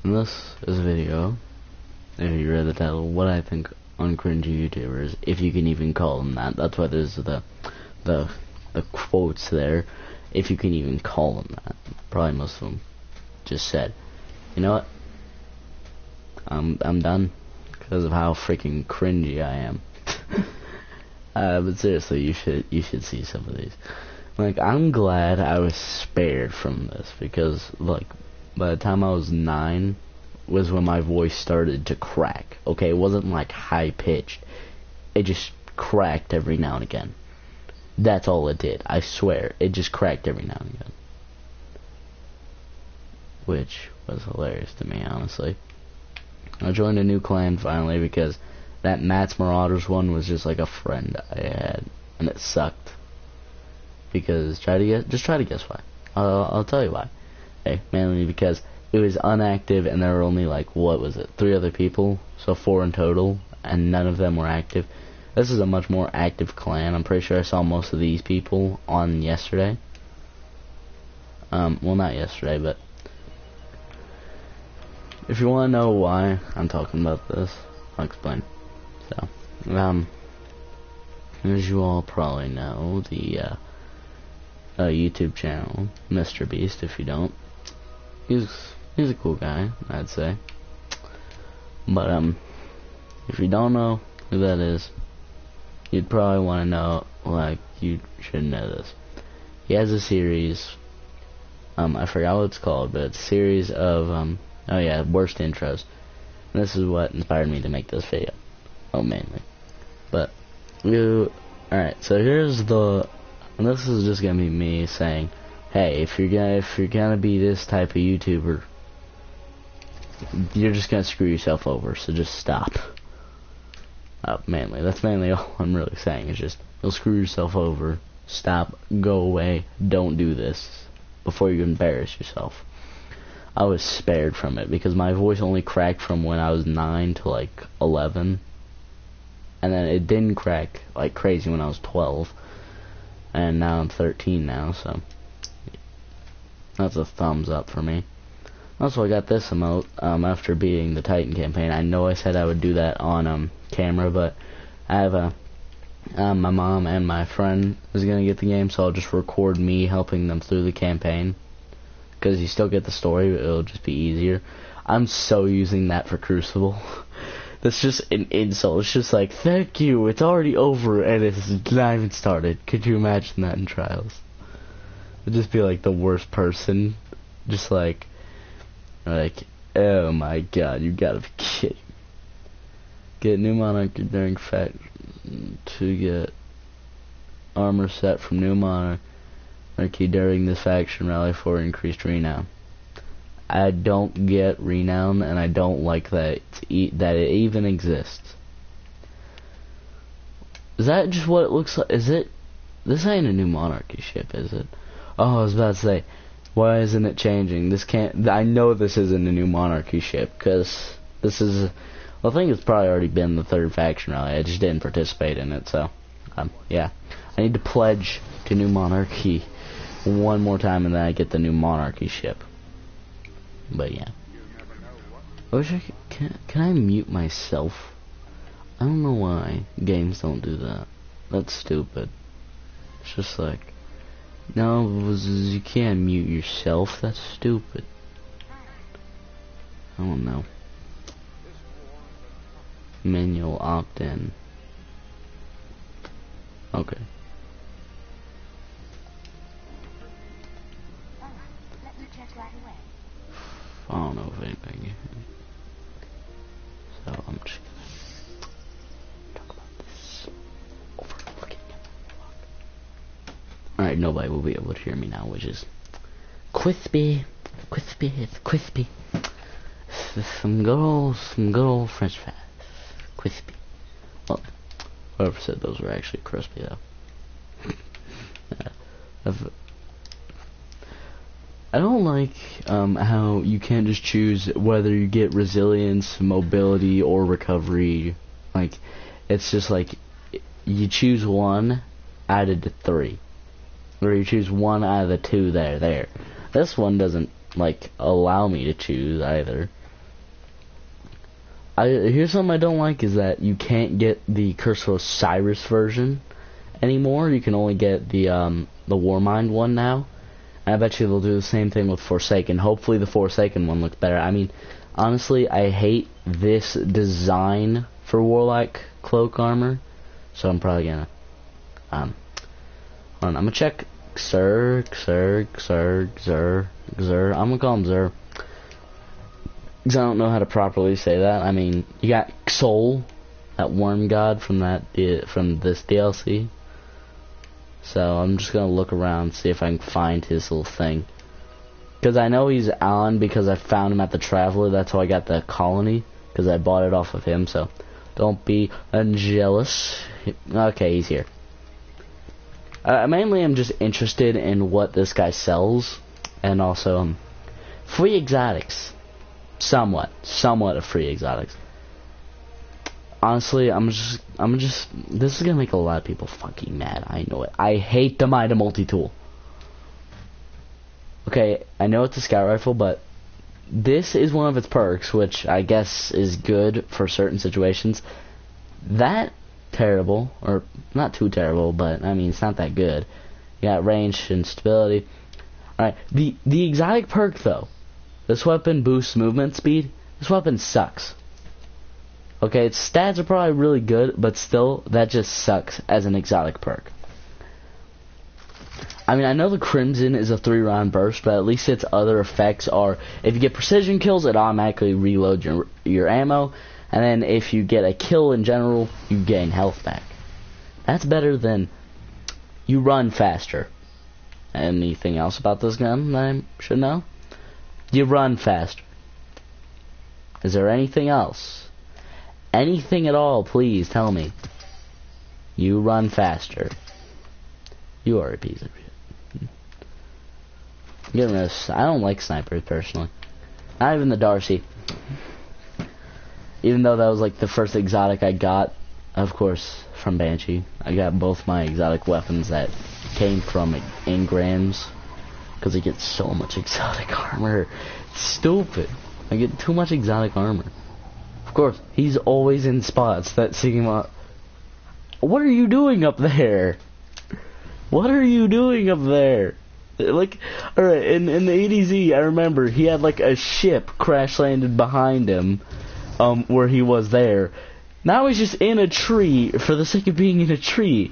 And this is a video, if you read the title, what I think on cringy YouTubers, if you can even call them that. That's why there's the quotes there, if you can even call them that. Probably most of them just said, you know what, I'm done, because of how freaking cringy I am. But seriously, you should see some of these. Like, I'm glad I was spared from this, because, like, by the time I was 9 was when my voice started to crack. Okay, it wasn't like high pitched. It just cracked every now and again. That's all it did. I swear, it just cracked every now and again. Which was hilarious to me, honestly. I joined a new clan finally because that Matt's Marauders one was just like a friend I had, and it sucked. Because try to guess why. I'll tell you why. Okay, mainly because it was inactive and there were only like, what was it, 3 other people, so 4 in total, and none of them were active. This is a much more active clan. I'm pretty sure I saw most of these people on yesterday. Well, not yesterday, but if you want to know why I'm talking about this, I'll explain. So, as you all probably know, the YouTube channel, Mr. Beast, if you don't, he's a cool guy, I'd say. But if you don't know who that is, you'd probably want to know, like, you should know this. He has a series, I forgot what it's called, but it's a series of, oh yeah, worst intros. And this is what inspired me to make this video. Oh, mainly. But, alright, so here's and this is just gonna be me saying, hey, if you're gonna be this type of YouTuber, you're just gonna screw yourself over, so just stop. That's mainly all I'm really saying, is just, you'll screw yourself over, stop, go away, don't do this, before you embarrass yourself. I was spared from it, because my voice only cracked from when I was 9 to like 11, and then it didn't crack like crazy when I was 12, and now I'm 13 now, so that's a thumbs up for me. Also, I got this emote after beating the Titan campaign. I know I said I would do that on camera, but I have my mom and my friend is gonna get the game, so I'll just record me helping them through the campaign, because you still get the story, but it'll just be easier. I'm so using that for Crucible. That's just an insult. It's just like, thank you, it's already over, and it's not even started. Could you imagine that in Trials? It'd just be like the worst person. Just like, oh my god, you gotta be kidding. Get new monarchy during to get armor set from new monarchy during this faction rally for increased renown. I don't get renown, and I don't like that that it even exists. Is that just what it looks like? Is it? This ain't a new monarchy ship, is it? Oh, I was about to say, why isn't it changing? This can't. I know this isn't a new monarchy ship, because this is. Well, I think it's probably already been the 3rd faction rally. I just didn't participate in it, so yeah. I need to pledge to new monarchy one more time, and then I get the new monarchy ship. But yeah, I wish I could, can I mute myself? I don't know why games don't do that. That's stupid. It's just like, no, you can't mute yourself. That's stupid. I don't know. Manual opt-in. Okay. I don't know if anything. So I'm just gonna talk about this overlooking at the clock. Alright, nobody will be able to hear me now, which is crispy. It's crispy. Some good old French fries. Crispy. Well, whoever said those were actually crispy though. I don't like how you can't just choose whether you get resilience, mobility, or recovery. Like, it's just like, you choose one out of the 3. Or you choose one out of the 2 there. This one doesn't, like, allow me to choose either. Here's something I don't like is that you can't get the Curse of Osiris version anymore. You can only get the Warmind one now. And I bet you they'll do the same thing with Forsaken. Hopefully the Forsaken one looks better. I mean, honestly, I hate this design for Warlock cloak armor. So I'm probably gonna hold on, I'm gonna check Xur. I'm gonna call him Xur. Because I don't know how to properly say that. I mean, you got Xol, that worm god from this DLC. So I'm just gonna look around, see if I can find his little thing. Because I know he's on because I found him at the Traveler. That's how I got the colony, because I bought it off of him. So don't be jealous. Okay, he's here. Mainly I'm just interested in what this guy sells, and also free exotics. Somewhat of free exotics. Honestly, I'm just this is gonna make a lot of people fucking mad. I know it. I hate the Mida multi-tool. Okay, I know it's a scout rifle, but this is one of its perks, which I guess is good for certain situations. That terrible, or not too terrible, but I mean it's not that good. You got range and stability. Alright, the exotic perk though. This weapon boosts movement speed. This weapon sucks. Okay, its stats are probably really good, but still, that just sucks as an exotic perk. I mean, I know the Crimson is a 3-round burst, but at least its other effects are, if you get precision kills, it automatically reloads your ammo, and then if you get a kill in general, you gain health back. That's better than you run faster. Anything else about this gun that I should know? You run faster. Is there anything else? Anything at all, please tell me. You run faster. You are a piece of shit. Getting this. I don't like snipers personally. Not even the Darcy. Even though that was like the first exotic I got, of course, from Banshee. I got both my exotic weapons that came from engrams. Because I get so much exotic armor. It's stupid. I get too much exotic armor. Of course, he's always in spots that Sigma. What are you doing up there? What are you doing up there? Like, alright, in the ADZ, I remember he had like a ship crash landed behind him, where he was there. Now he's just in a tree for the sake of being in a tree.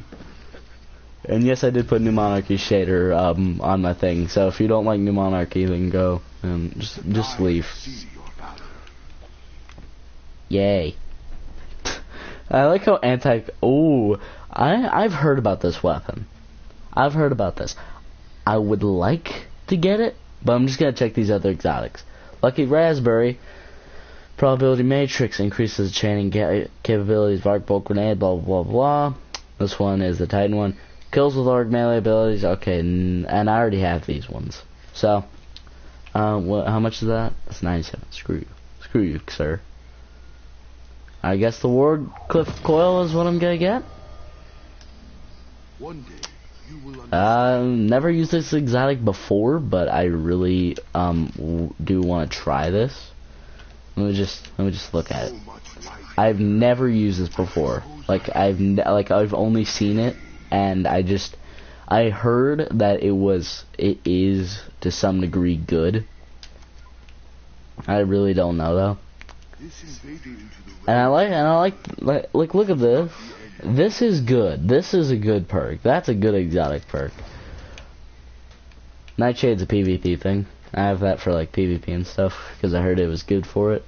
And yes, I did put New Monarchy shader on my thing. So if you don't like New Monarchy, then go and just leave. Yay! I like how I've heard about this weapon. I've heard about this. I would like to get it, but I'm just gonna check these other exotics. Lucky Raspberry. Probability Matrix increases chaining capabilities. Arc Bolt Grenade. Blah blah blah. This one is the Titan one. Kills with arc melee abilities. Okay, and I already have these ones. So, how much is that? That's 97. Screw you, sir. I guess the Wardcliff Coil is what I'm gonna get. One day you will never used this exotic before, but I really do want to try this. Let me just look at it. I've never used this before. Like I've only seen it. And I heard that it is to some degree good. I really don't know though. And I like look at this. This is good. This is a good perk. That's a good exotic perk. Nightshade's a PvP thing. I have that for like PvP and stuff because I heard it was good for it.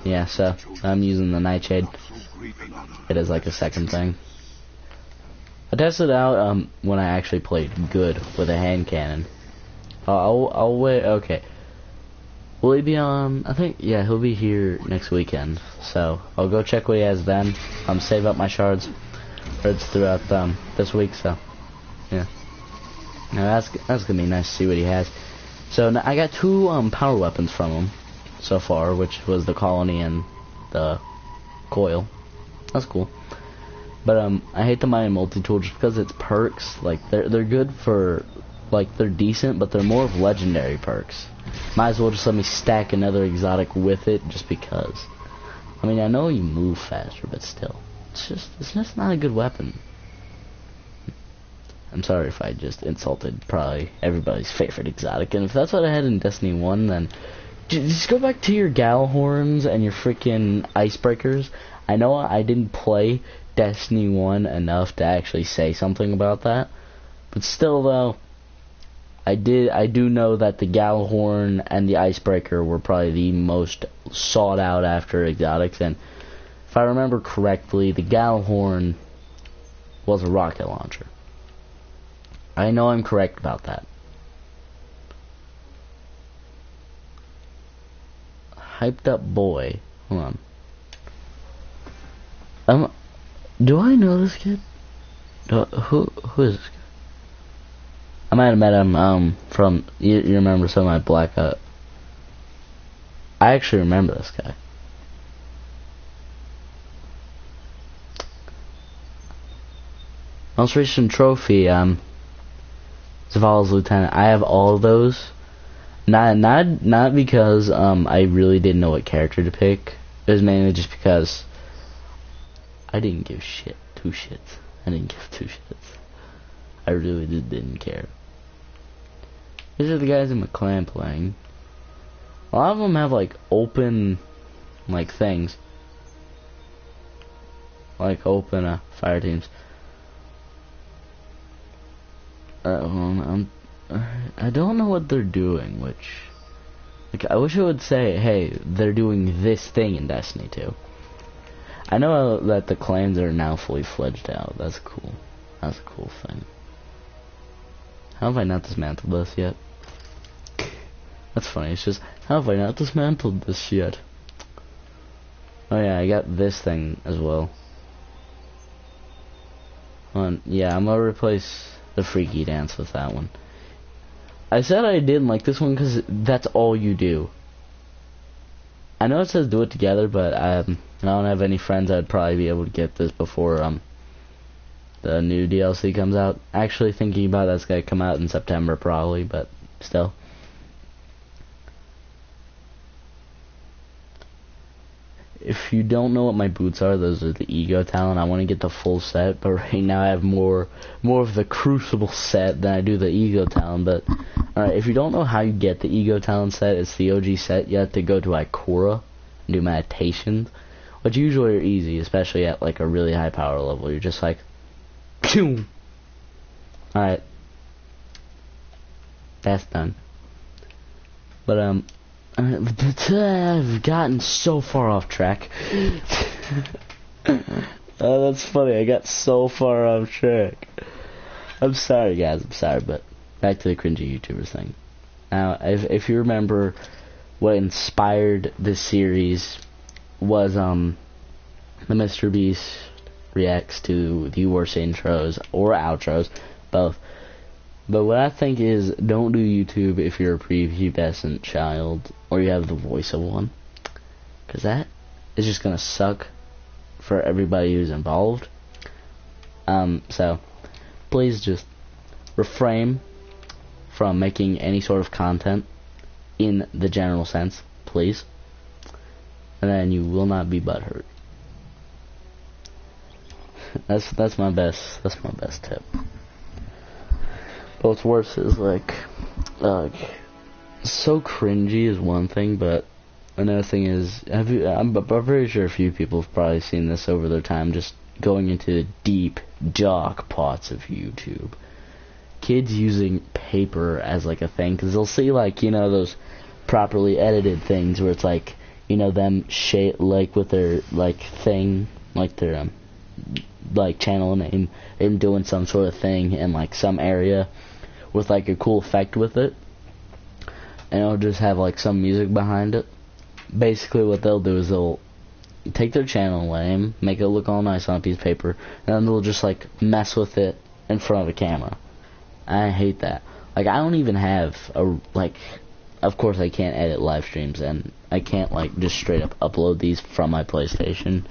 Yeah, so I'm using the Nightshade. It is like a second thing. I tested it out when I actually played good with a hand cannon. I'll wait. Okay. Will he be on? I think yeah, he'll be here next weekend. So I'll go check what he has then. Save up my shards throughout this week. So yeah. Now that's gonna be nice to see what he has. So now I got two power weapons from him so far, which was the colony and the coil. That's cool. But I hate the Maya multi-tool just because its perks, like they're good for, like they're decent, but they're more of legendary perks. Might as well just let me stack another exotic with it, just because. I mean, I know you move faster, but still. It's just not a good weapon. I'm sorry if I just insulted probably everybody's favorite exotic, and if that's what I had in Destiny 1, then just go back to your Galahorns and your freaking icebreakers. I know I didn't play Destiny 1 enough to actually say something about that, but still though, I do know that the Galahorn and the icebreaker were probably the most sought out after exotics, and if I remember correctly, the Galahorn was a rocket launcher. I know I'm correct about that. Hyped up boy. Hold on. Do I know this kid? Who is this kid? I might have met him from you remember some of my Black I actually remember this guy. Most recent trophy, Zaval's Lieutenant. I have all of those. Not because I really didn't know what character to pick. It was mainly just because I didn't give two shits. I didn't give two shits. I really just didn't care. These are the guys in my clan playing. A lot of them have like open like things. Like open fire teams. I don't know what they're doing, which, like, I wish it would say, hey, they're doing this thing in Destiny 2. I know that the clans are now fully fledged out. That's cool. That's a cool thing. How have I not dismantled this yet? That's funny. It's just, how have I not dismantled this yet? Oh yeah, I got this thing as well. Yeah, I'm gonna replace the freaky dance with that one. I said I didn't like this one because that's all you do. I know it says do it together, but I don't have any friends that'd probably be able to get this before the new DLC comes out. Actually thinking about that's gonna come out in September probably, but still. If you don't know what my boots are, those are the Ego Talent. I want to get the full set, but right now I have more of the Crucible set than I do the Ego Talent. But alright, if you don't know how you get the Ego Talent set, it's the OG set. You have to go to Ikora and do meditations, which usually are easy, especially at like a really high power level. You're just like, phew. Alright, that's done. But I've gotten so far off track. That's funny. I got so far off track. I'm sorry, guys. I'm sorry, but back to the cringy YouTubers thing. Now, if you remember, what inspired this series was the Mr. Beast reacts to the worst intros or outros, both. But what I think is, don't do YouTube if you're a prepubescent child or you have the voice of one, because that is just gonna suck for everybody who's involved. So please just refrain from making any sort of content in the general sense, please, and then you will not be butthurt. That's my best tip. But what's worse is like so cringy is one thing, but another thing is, I'm pretty sure a few people have probably seen this over their time, just going into the deep, dark parts of YouTube. Kids using paper as like a thing, because they'll see like, you know, those properly edited things where it's like, you know, them like with their like thing, like their like channel name, and doing some sort of thing in like some area with like a cool effect with it, and it'll just have like some music behind it. Basically what they'll do is they'll take their channel name, make it look all nice on a piece of paper, and then they'll just like mess with it in front of a camera. I hate that. Like, I don't even have a, like, of course I can't edit live streams, and I can't like just straight up upload these from my PlayStation,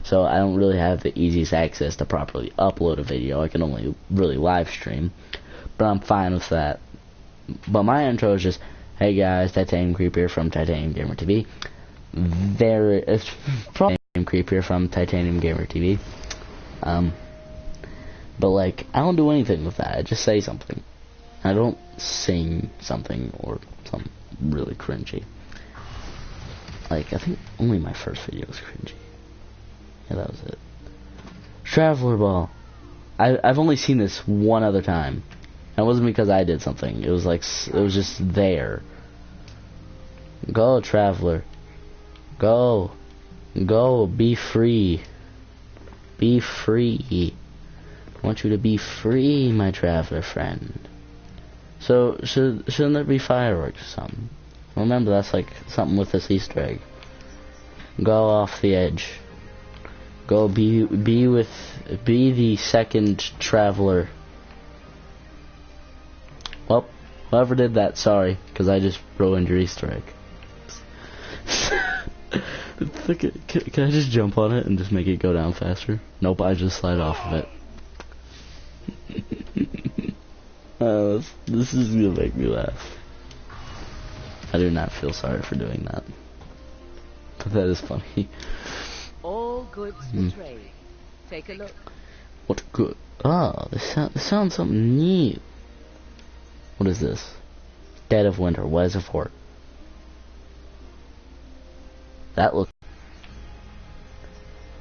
so I don't really have the easiest access to properly upload a video. I can only really live stream, but I'm fine with that. But my intro is just, Hey guys, Titanium Creep here from Titanium Gamer TV. There is Titanium Creep here from Titanium Gamer TV. But like, I don't do anything with that. I just say something. I don't sing something or something really cringy. Like, I think only my first video was cringy. Yeah, that was it. Traveler Ball. I've only seen this one other time. It wasn't because I did something. It was like, it was just there. Go, traveler. Go. Go, be free. Be free. I want you to be free, my traveler friend. So, shouldn't there be fireworks or something? Remember, that's like something with this Easter egg. Go off the edge. Go be the second traveler. Well, whoever did that, sorry, because I just ruined your Easter egg. Can I just jump on it and just make it go down faster? Nope, I just slide off of it. This is gonna make me laugh. I do not feel sorry for doing that. But that is funny. All goods for trade. Take a look. What good? Ah, this sounds something new. What is this? Dead of Winter. What is it for? That look.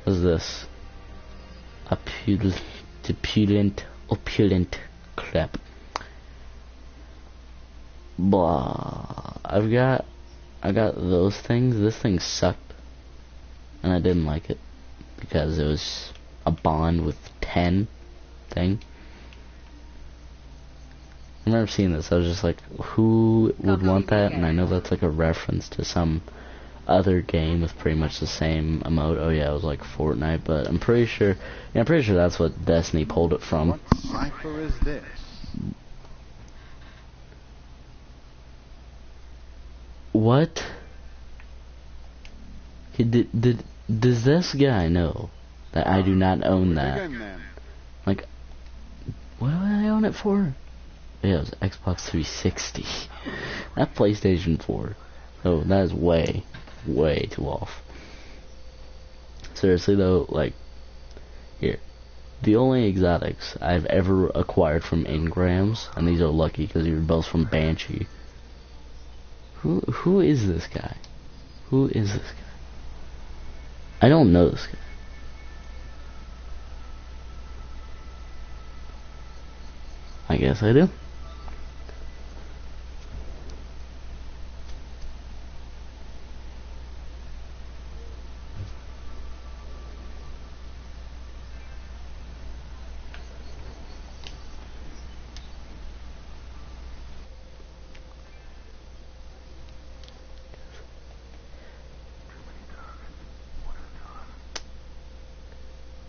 What is this? Opulent crap. Blah. I got those things. This thing sucked, and I didn't like it because it was a bond with 10 thing. I remember seeing this. I was just like, who would want that? And I know that's like a reference to some other game with pretty much the same emote. Oh yeah, it was like Fortnite, but I'm pretty sure that's what Destiny pulled it from. What cipher is this? What? Does this guy know that I do not own that? Like, what do I own it for? Yeah, it was Xbox 360. Not PlayStation 4. Oh, that is way too off. Seriously though, like, here. The only exotics I've ever acquired from Ingrams, and these are lucky because you're both from Banshee. Who is this guy? Who is this guy? I don't know this guy. I guess I do.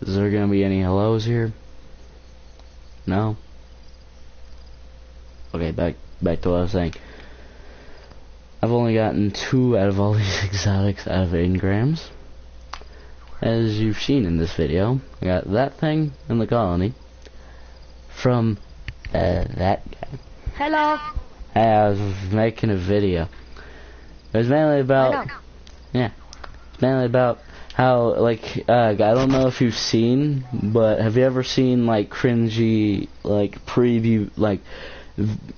Is there gonna be any hellos here? No? Okay, back to what I was saying. I've only gotten 2 out of all these exotics out of Ingrams. As you've seen in this video, I got that thing in the colony from that guy. Hello. Hey, I was making a video. It was mainly about, yeah, it's mainly about how, like, I don't know if you've seen, but have you ever seen, like, cringy, like, preview, like,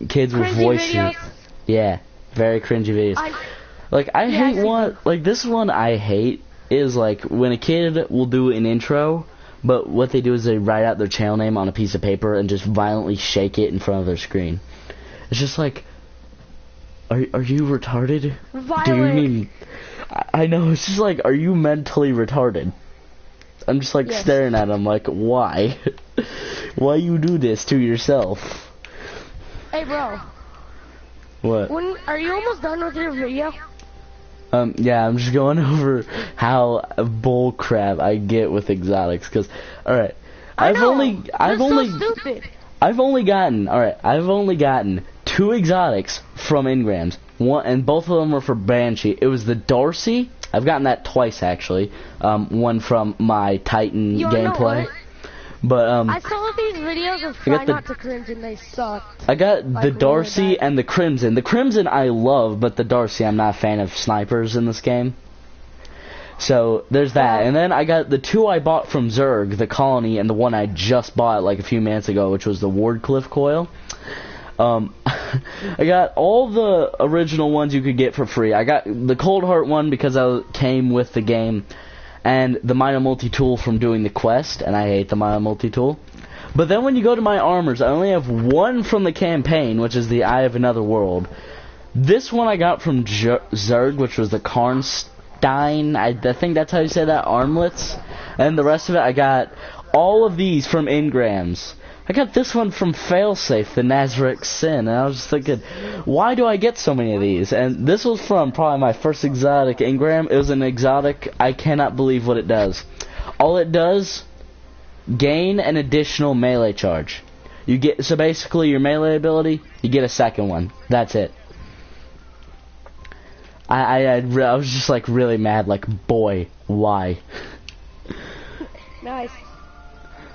kids with voices? Videos? Yeah, very cringy videos. I hate one, like, this one I hate is, like, when a kid will do an intro, but what they do is they write out their channel name on a piece of paper and just violently shake it in front of their screen. It's just like, are you retarded? Violent. Do you mean... I know, it's just like, are you mentally retarded? I'm just like staring at him like, why? Why you do this to yourself? Hey bro. What? Are you almost done with your video? Yeah, I'm just going over how bull crap I get with exotics, cause, alright, I've only gotten 2 exotics from Ingrams. One, and both of them were for Banshee. It was the Darcy. I've gotten that twice actually. One from my Titan gameplay. But I saw these videos of I got Try the- Not to Cringe and they suck. I got the really Darcy bad. and the Crimson. The Crimson I love, but the Darcy I'm not a fan of snipers in this game. So there's that. And then I got the two I bought from Zerg, the Colony, and the one I just bought like a few minutes ago, which was the Wardcliffe coil. I got all the original ones you could get for free. I got the Cold Heart one because I came with the game, and the Minor Multi-Tool from doing the quest, and I hate the Minor Multi-Tool. But then when you go to my armors, I only have one from the campaign, which is the Eye of Another World. This one I got from Zerg, which was the Karnstein, I think that's how you say that, armlets. And the rest of it, I got all of these from Ingrams. I got this one from Failsafe, the Nazareth Sin, and I was just thinking, why do I get so many of these? And this was from probably my first exotic Ingram. It was an exotic, I cannot believe what it does. All it does, gain an additional melee charge. You get, so basically your melee ability, you get a second one. That's it. I was just like really mad, like, boy, why? Nice.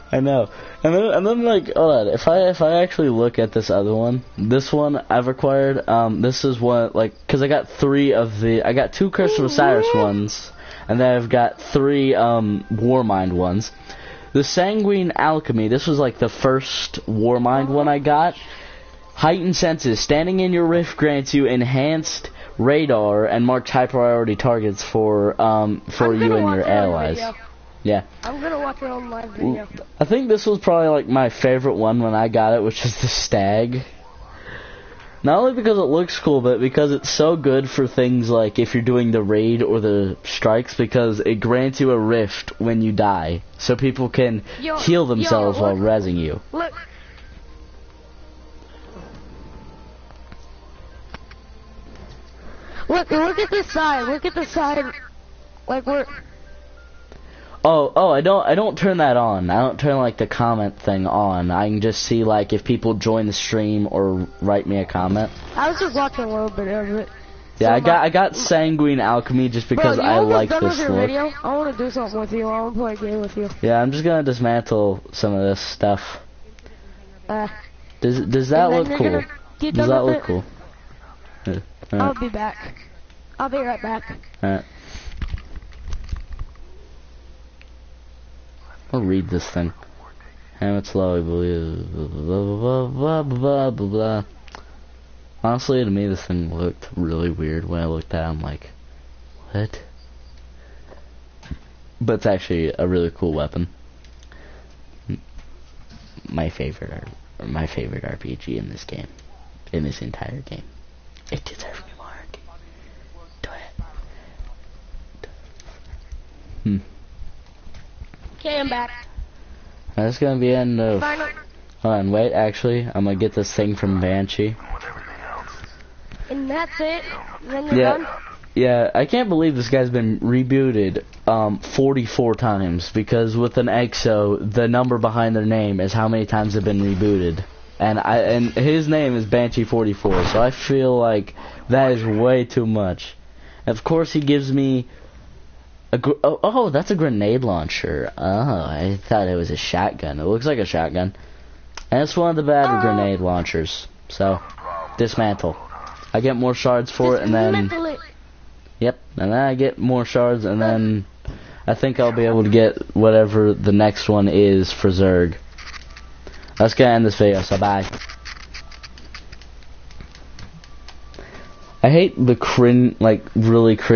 I know. And then like, hold on, if I actually look at this other one, this one I've acquired, this is what, like, cause I got I got two Curse of Osiris ones, and then I've got three, Warmind ones. The Sanguine Alchemy, this was like the first Warmind one I got. Heightened Senses, standing in your rift grants you enhanced radar and marked high priority targets for you and your allies. Yeah. I'm gonna watch your own live video. I think this was probably like my favorite one when I got it, which is the Stag. Not only because it looks cool, but because it's so good for things like if you're doing the raid or the strikes, because it grants you a rift when you die, so people can heal themselves while rezzing you. Look. Look at this side. Look at the side. Like we're. Oh, I don't turn that on. I don't turn like the comment thing on. I can just see like if people join the stream or write me a comment. I was just watching a little bit of it. Yeah, So I got Sanguine Alchemy just because I like done this with your look. video? I want to do something with you. I want to play a game with you. Yeah, I'm just gonna dismantle some of this stuff. Does that look cool? Does that look cool? Yeah. I'll be back. I'll be right back. Alright. I'll read this thing. Hammer slowly, blah blah blah blah blah blah blah. Honestly, to me, this thing looked really weird when I looked at it. I'm like, what? But it's actually a really cool weapon. My favorite RPG in this game, in this entire game. It deserves me more. Do it. Okay, I'm back. That's gonna be the end of. Final. Hold on, wait. Actually, I'm gonna get this thing from Banshee. And that's it. Then you're done. Yeah. I can't believe this guy's been rebooted 44 times, because with an EXO, the number behind their name is how many times they've been rebooted. And his name is Banshee44, so I feel like that is way too much. Of course, he gives me oh, that's a grenade launcher. Oh, I thought it was a shotgun. It looks like a shotgun. And it's one of the bad grenade launchers. So, dismantle. I get more shards for it, and then... Yep, and then I get more shards, and then I think I'll be able to get whatever the next one is for Zerg. That's gonna end this video, so bye. I hate the really cringe